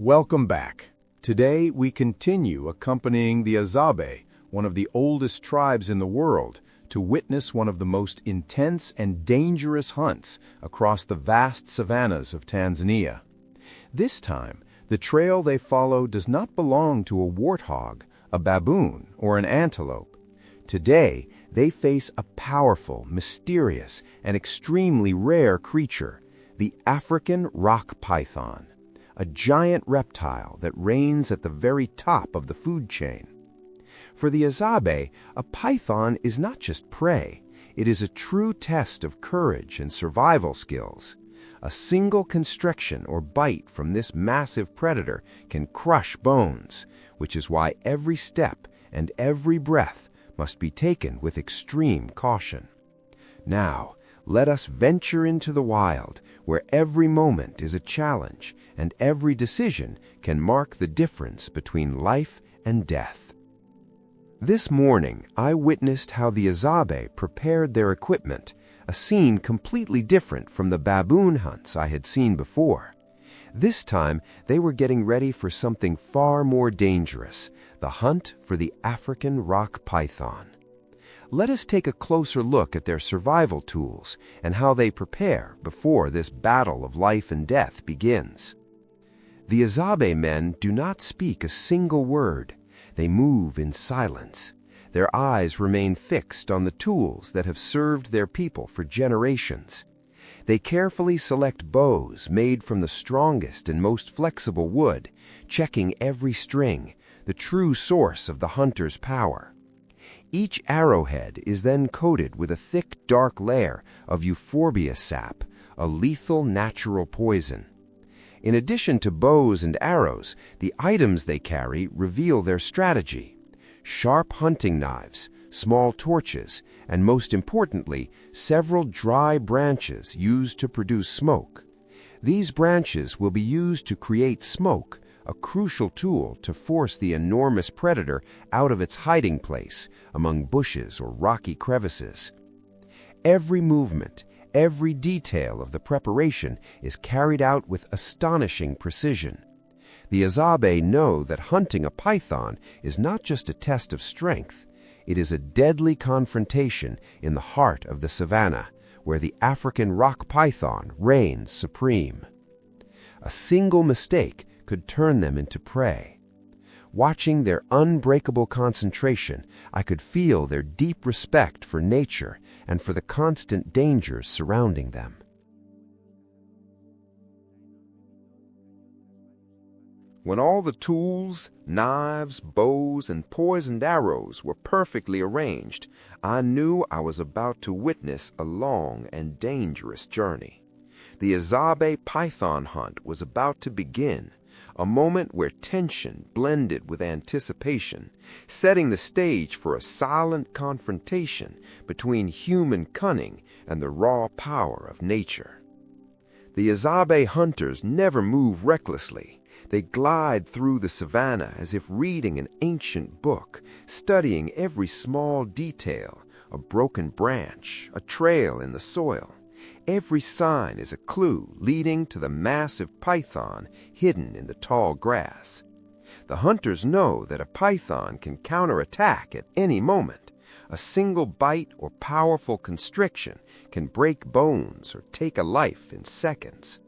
Welcome back. Today we continue accompanying the Hadzabe, one of the oldest tribes in the world, to witness one of the most intense and dangerous hunts across the vast savannas of Tanzania. This time, the trail they follow does not belong to a warthog, a baboon, or an antelope. Today, they face a powerful, mysterious, and extremely rare creature, the African rock python, a giant reptile that reigns at the very top of the food chain. For the Hadzabe, a python is not just prey, it is a true test of courage and survival skills. A single constriction or bite from this massive predator can crush bones, which is why every step and every breath must be taken with extreme caution. Now, let us venture into the wild, where every moment is a challenge and every decision can mark the difference between life and death. This morning, I witnessed how the Hadzabe prepared their equipment, a scene completely different from the baboon hunts I had seen before. This time, they were getting ready for something far more dangerous, the hunt for the African rock python. Let us take a closer look at their survival tools and how they prepare before this battle of life and death begins. The Hadzabe men do not speak a single word. They move in silence. Their eyes remain fixed on the tools that have served their people for generations. They carefully select bows made from the strongest and most flexible wood, checking every string, the true source of the hunter's power. Each arrowhead is then coated with a thick, dark layer of euphorbia sap, a lethal natural poison. In addition to bows and arrows, the items they carry reveal their strategy. Sharp hunting knives, small torches, and most importantly, several dry branches used to produce smoke. These branches will be used to create smoke, a crucial tool to force the enormous predator out of its hiding place among bushes or rocky crevices. Every movement, every detail of the preparation is carried out with astonishing precision. The Hadzabe know that hunting a python is not just a test of strength, it is a deadly confrontation in the heart of the savannah, where the African rock python reigns supreme. A single mistake could turn them into prey. Watching their unbreakable concentration, I could feel their deep respect for nature and for the constant dangers surrounding them. When all the tools, knives, bows, and poisoned arrows were perfectly arranged, I knew I was about to witness a long and dangerous journey. The Hadzabe python hunt was about to begin, a moment where tension blended with anticipation, setting the stage for a silent confrontation between human cunning and the raw power of nature. The Hadzabe hunters never move recklessly. They glide through the savannah as if reading an ancient book, studying every small detail, a broken branch, a trail in the soil. Every sign is a clue leading to the massive python hidden in the tall grass. The hunters know that a python can counterattack at any moment. A single bite or powerful constriction can break bones or take a life in seconds.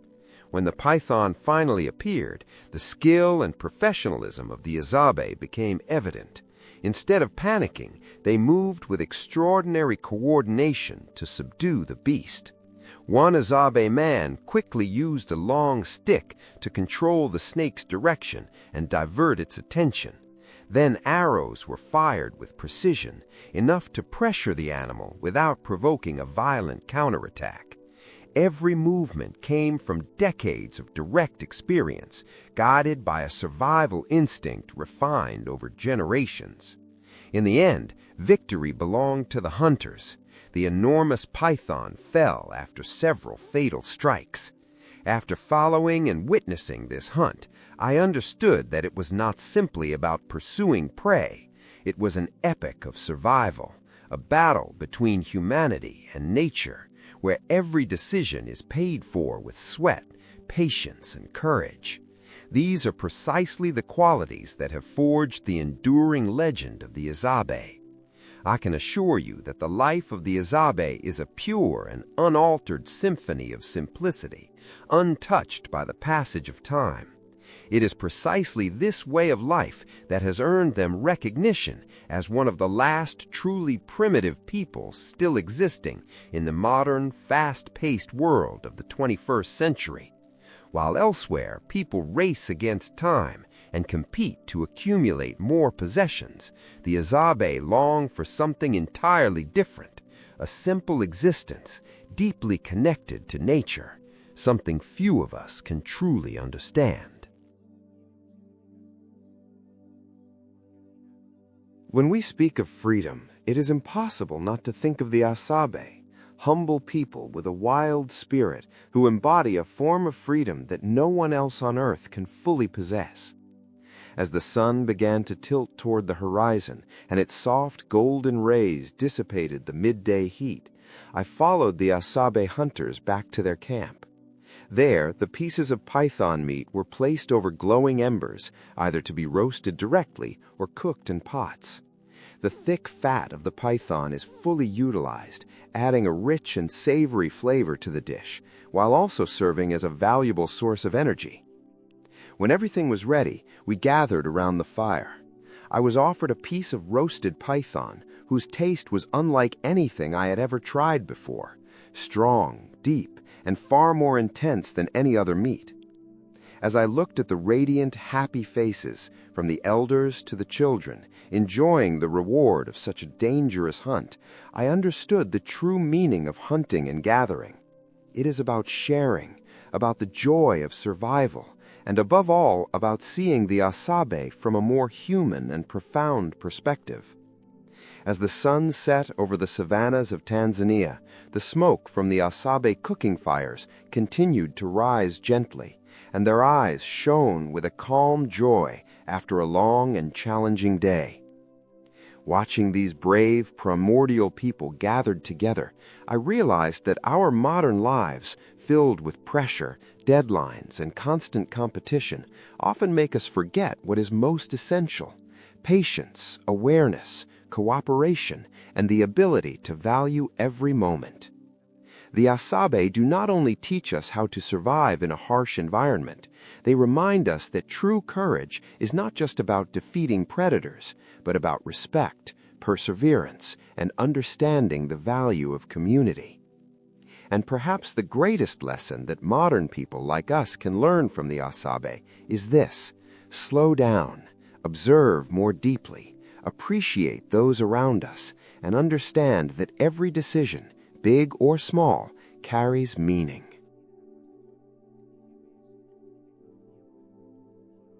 When the python finally appeared, the skill and professionalism of the Hadzabe became evident. Instead of panicking, they moved with extraordinary coordination to subdue the beast. One Hadzabe man quickly used a long stick to control the snake's direction and divert its attention. Then arrows were fired with precision, enough to pressure the animal without provoking a violent counterattack. Every movement came from decades of direct experience, guided by a survival instinct refined over generations. In the end, victory belonged to the hunters. The enormous python fell after several fatal strikes. After following and witnessing this hunt, I understood that it was not simply about pursuing prey. It was an epic of survival, a battle between humanity and nature, where every decision is paid for with sweat, patience, and courage. These are precisely the qualities that have forged the enduring legend of the Hadzabe. I can assure you that the life of the Hadzabe is a pure and unaltered symphony of simplicity, untouched by the passage of time. It is precisely this way of life that has earned them recognition as one of the last truly primitive peoples still existing in the modern, fast-paced world of the 21st century. While elsewhere people race against time and compete to accumulate more possessions, the Hadzabe long for something entirely different, a simple existence deeply connected to nature, something few of us can truly understand. When we speak of freedom, it is impossible not to think of the Hadzabe, humble people with a wild spirit who embody a form of freedom that no one else on earth can fully possess. As the sun began to tilt toward the horizon and its soft golden rays dissipated the midday heat, I followed the Hadzabe hunters back to their camp. There, the pieces of python meat were placed over glowing embers, either to be roasted directly or cooked in pots. The thick fat of the python is fully utilized, adding a rich and savory flavor to the dish, while also serving as a valuable source of energy. When everything was ready, we gathered around the fire. I was offered a piece of roasted python, whose taste was unlike anything I had ever tried before, strong, deep, and far more intense than any other meat. As I looked at the radiant, happy faces, from the elders to the children, enjoying the reward of such a dangerous hunt, I understood the true meaning of hunting and gathering. It is about sharing, about the joy of survival, and above all, about seeing the Hadzabe from a more human and profound perspective. As the sun set over the savannas of Tanzania, the smoke from the Hadzabe cooking fires continued to rise gently, and their eyes shone with a calm joy after a long and challenging day. Watching these brave, primordial people gathered together, I realized that our modern lives, filled with pressure, deadlines, and constant competition, often make us forget what is most essential: patience, awareness, cooperation, and the ability to value every moment. The Hadzabe do not only teach us how to survive in a harsh environment, they remind us that true courage is not just about defeating predators, but about respect, perseverance, and understanding the value of community. And perhaps the greatest lesson that modern people like us can learn from the Hadzabe is this: slow down, observe more deeply, appreciate those around us, and understand that every decision, big or small, carries meaning.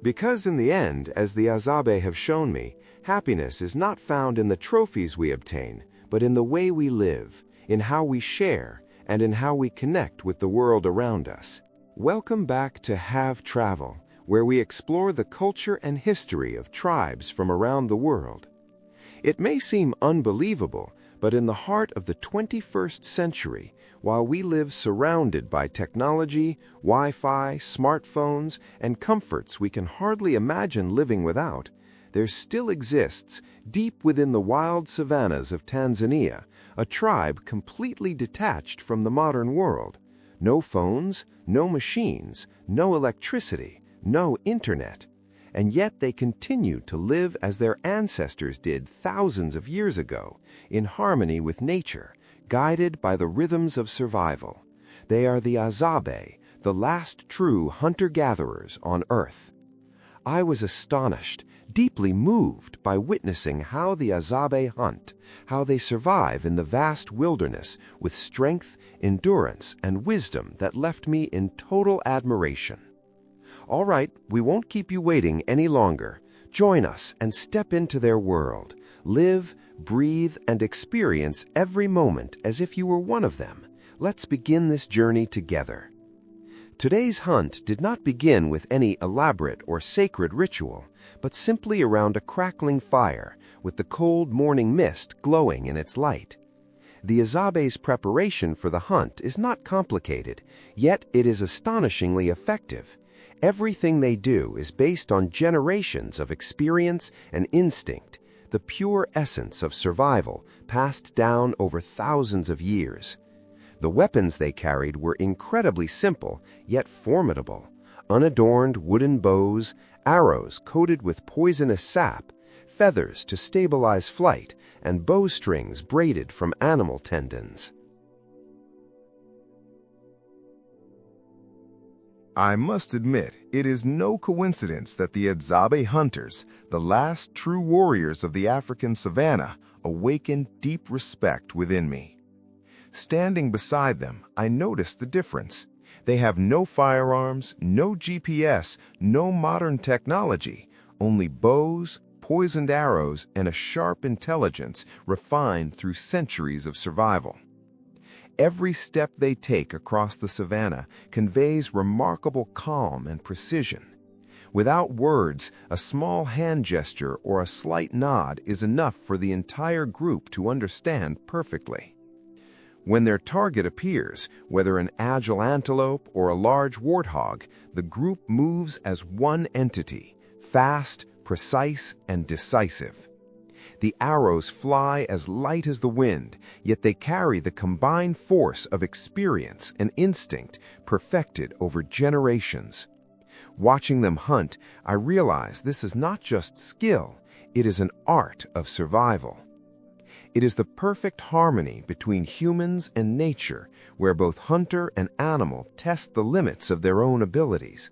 Because in the end, as the Hadzabe have shown me, happiness is not found in the trophies we obtain, but in the way we live, in how we share, and in how we connect with the world around us. Welcome back to Have Travel, where we explore the culture and history of tribes from around the world. It may seem unbelievable, but in the heart of the 21st century, while we live surrounded by technology, Wi-Fi, smartphones, and comforts we can hardly imagine living without, there still exists, deep within the wild savannas of Tanzania, a tribe completely detached from the modern world. No phones, no machines, no electricity, no internet. And yet they continue to live as their ancestors did thousands of years ago, in harmony with nature, guided by the rhythms of survival. They are the Hadzabe, the last true hunter-gatherers on Earth. I was astonished, deeply moved by witnessing how the Hadzabe hunt, how they survive in the vast wilderness with strength, endurance, and wisdom that left me in total admiration. All right, we won't keep you waiting any longer. Join us and step into their world. Live, breathe, and experience every moment as if you were one of them. Let's begin this journey together. Today's hunt did not begin with any elaborate or sacred ritual, but simply around a crackling fire with the cold morning mist glowing in its light. The Hadzabe's preparation for the hunt is not complicated, yet it is astonishingly effective. Everything they do is based on generations of experience and instinct, the pure essence of survival passed down over thousands of years. The weapons they carried were incredibly simple, yet formidable. Unadorned wooden bows, arrows coated with poisonous sap, feathers to stabilize flight, and bowstrings braided from animal tendons. I must admit, it is no coincidence that the Hadzabe hunters, the last true warriors of the African savannah, awakened deep respect within me. Standing beside them, I noticed the difference. They have no firearms, no GPS, no modern technology, only bows, poisoned arrows, and a sharp intelligence refined through centuries of survival. Every step they take across the savannah conveys remarkable calm and precision. Without words, a small hand gesture or a slight nod is enough for the entire group to understand perfectly. When their target appears, whether an agile antelope or a large warthog, the group moves as one entity, fast, precise, and decisive. The arrows fly as light as the wind, yet they carry the combined force of experience and instinct perfected over generations. Watching them hunt, I realize this is not just skill, it is an art of survival. It is the perfect harmony between humans and nature, where both hunter and animal test the limits of their own abilities.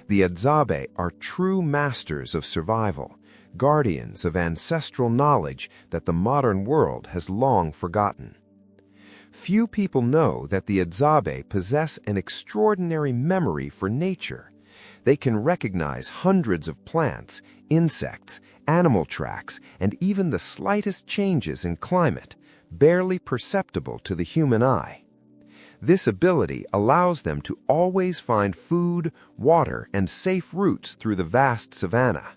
The Hadzabe are true masters of survival, guardians of ancestral knowledge that the modern world has long forgotten. Few people know that the Hadzabe possess an extraordinary memory for nature. They can recognize hundreds of plants, insects, animal tracks, and even the slightest changes in climate, barely perceptible to the human eye. This ability allows them to always find food, water, and safe routes through the vast savannah.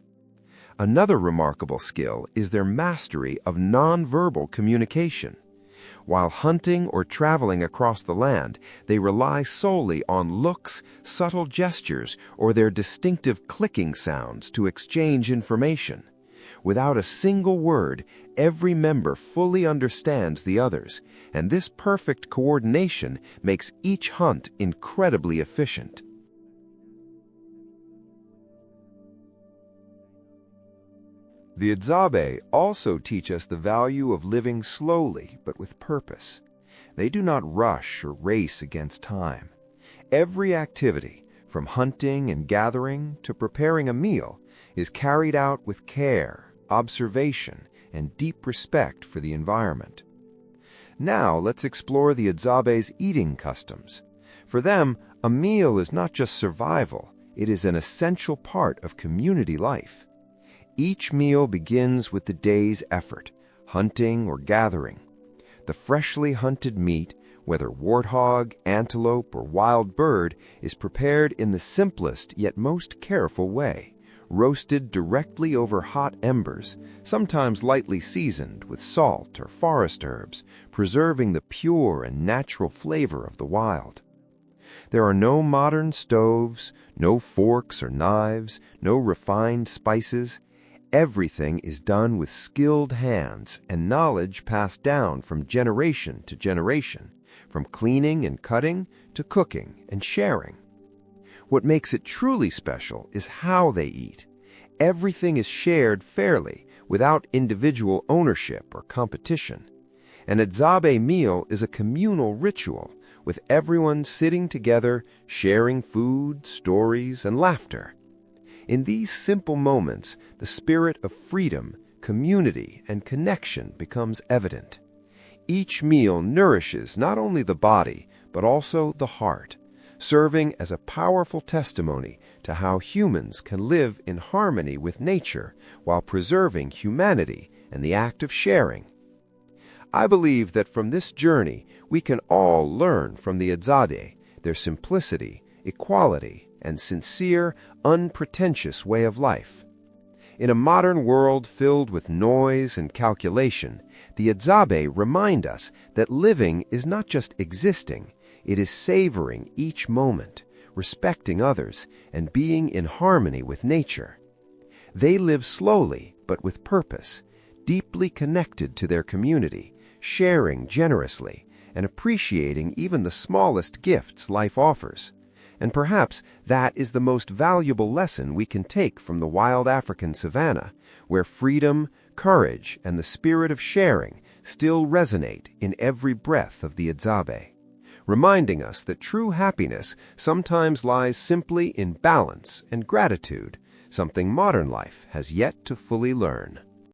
Another remarkable skill is their mastery of nonverbal communication. While hunting or traveling across the land, they rely solely on looks, subtle gestures, or their distinctive clicking sounds to exchange information. Without a single word, every member fully understands the others, and this perfect coordination makes each hunt incredibly efficient. The Hadzabe also teach us the value of living slowly but with purpose. They do not rush or race against time. Every activity, from hunting and gathering to preparing a meal, is carried out with care, observation, and deep respect for the environment. Now let's explore the Hadzabe's eating customs. For them, a meal is not just survival, it is an essential part of community life. Each meal begins with the day's effort, hunting or gathering. The freshly hunted meat, whether warthog, antelope, or wild bird, is prepared in the simplest yet most careful way, roasted directly over hot embers, sometimes lightly seasoned with salt or forest herbs, preserving the pure and natural flavor of the wild. There are no modern stoves, no forks or knives, no refined spices. Everything is done with skilled hands and knowledge passed down from generation to generation, from cleaning and cutting to cooking and sharing. What makes it truly special is how they eat. Everything is shared fairly, without individual ownership or competition. An Hadzabe meal is a communal ritual, with everyone sitting together, sharing food, stories, and laughter. In these simple moments, the spirit of freedom, community, and connection becomes evident. Each meal nourishes not only the body, but also the heart, serving as a powerful testimony to how humans can live in harmony with nature while preserving humanity and the act of sharing. I believe that from this journey, we can all learn from the Hadzabe, their simplicity, equality, and sincere, unpretentious way of life. In a modern world filled with noise and calculation, the Hadzabe remind us that living is not just existing, it is savoring each moment, respecting others, and being in harmony with nature. They live slowly but with purpose, deeply connected to their community, sharing generously, and appreciating even the smallest gifts life offers. And perhaps that is the most valuable lesson we can take from the wild African savannah, where freedom, courage, and the spirit of sharing still resonate in every breath of the Hadzabe, reminding us that true happiness sometimes lies simply in balance and gratitude, something modern life has yet to fully learn.